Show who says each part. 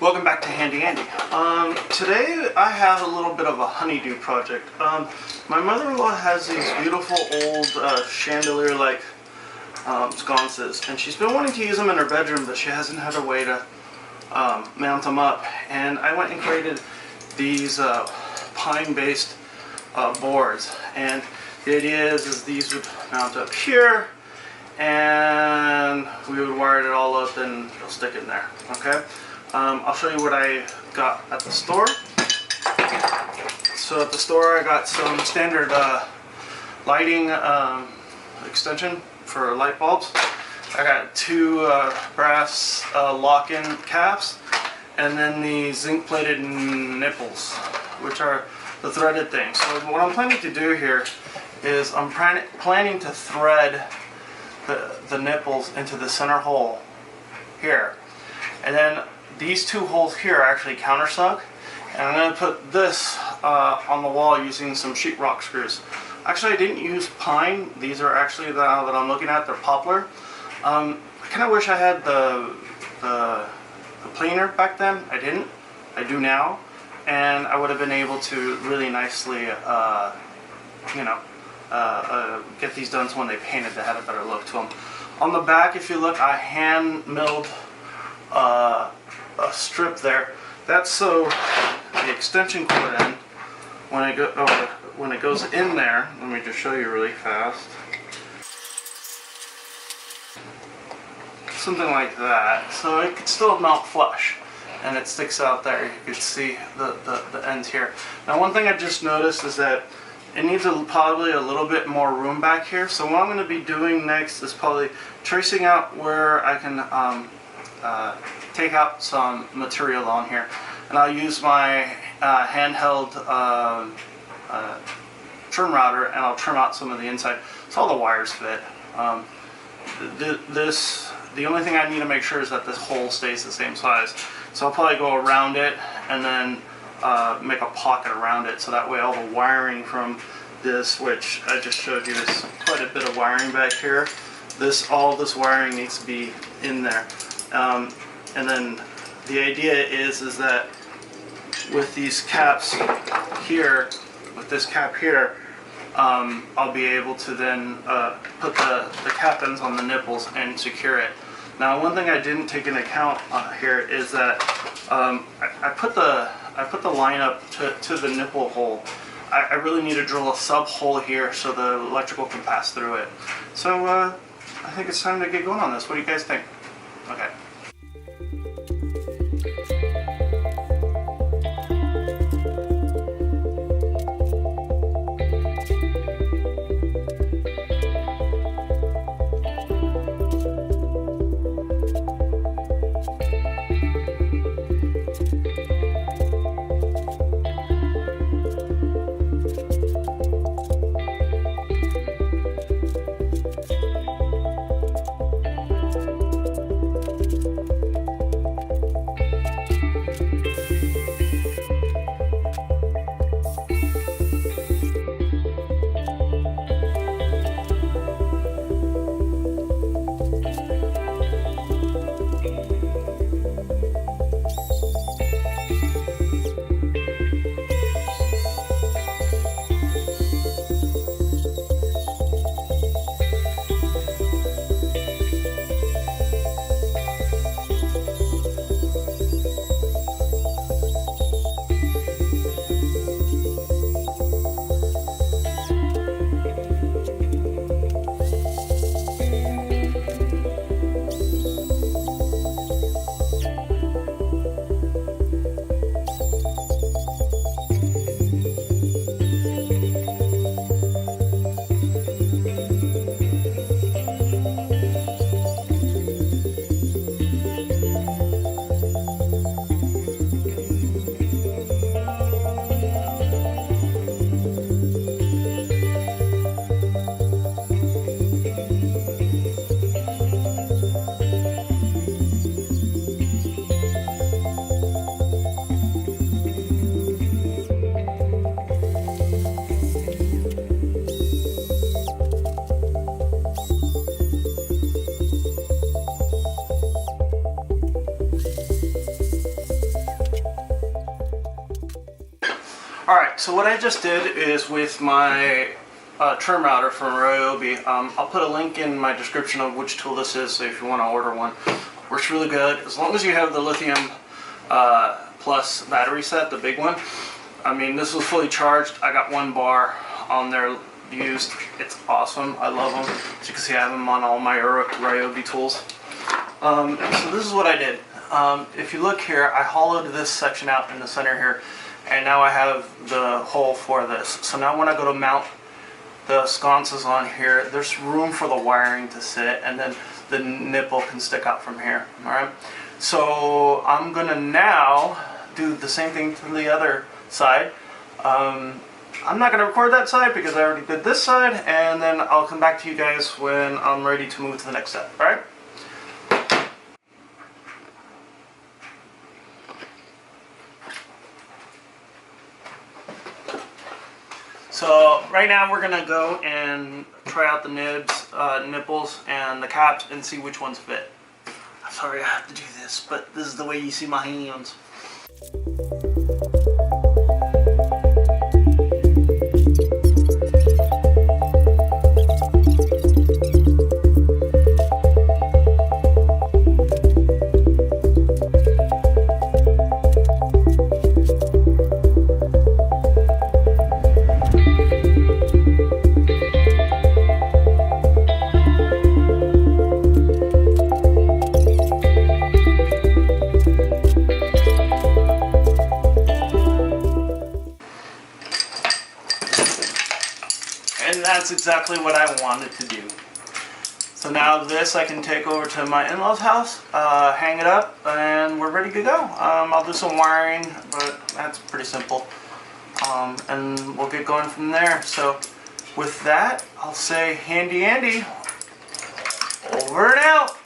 Speaker 1: Welcome back to Handy Andy. Today I have a little bit of a honeydew project. My mother-in-law has these beautiful old chandelier-like sconces, and she's been wanting to use them in her bedroom, but she hasn't had a way to mount them up. And I went and created these pine-based boards, and the idea is these would mount up here, and we would wire it all up and it'll stick in there. Okay. I'll show you what I got at the store. So at the store I got some standard lighting extension for light bulbs. I got two brass lock-in caps, and then the zinc plated nipples, which are the threaded things. So what I'm planning to do here is I'm planning to thread the nipples into the center hole here, and then these two holes here are actually countersunk, and I'm going to put this on the wall using some sheetrock screws. Actually, I didn't use pine. These are actually that I'm looking at. They're poplar. I kind of wish I had the planer back then. I didn't. I do now, and I would have been able to really nicely, get these done so when they painted, they had a better look to them. On the back, if you look, I hand milled a strip there. That's so the extension cord end, when it goes in there, let me just show you really fast. Something like that. So it could still mount flush, and it sticks out there. You can see the ends here. Now, one thing I just noticed is that it needs probably a little bit more room back here. So what I'm going to be doing next is probably tracing out where I can take out some material on here, and I'll use my handheld trim router, and I'll trim out some of the inside so all the wires fit. The only thing I need to make sure is that this hole stays the same size, so I'll probably go around it and then make a pocket around it, so that way all the wiring from this, which I just showed you, is quite a bit of wiring back here. All this wiring needs to be in there. And then the idea is that with these caps here, with this cap here, I'll be able to then put the cap ends on the nipples and secure it. Now, one thing I didn't take into account here is that I put the line up to the nipple hole. I really need to drill a sub hole here so the electrical can pass through it. So I think it's time to get going on this. What do you guys think? Okay. Alright, so what I just did is with my trim router from Ryobi, I'll put a link in my description of which tool this is, so if you want to order one. Works really good, as long as you have the lithium plus battery set, the big one. I mean, this was fully charged. I got 1 bar on there used. It's awesome. I love them. As you can see, I have them on all my Ryobi tools. So this is what I did. If you look here, I hollowed this section out in the center here, and now I have the hole for this. So now when I go to mount the sconces on here, there's room for the wiring to sit, and then the nipple can stick out from here. Alright, so I'm gonna now do the same thing to the other side. I'm not gonna record that side because I already did this side, and then I'll come back to you guys when I'm ready to move to the next step. Alright? So right now we're gonna go and try out the nipples and the caps and see which ones fit. I'm sorry I have to do this, but this is the way you see my hands. And that's exactly what I wanted to do. So now this I can take over to my in-laws house, hang it up, and we're ready to go. I'll do some wiring, but that's pretty simple. And we'll get going from there. So with that, I'll say handy Andy, over and out.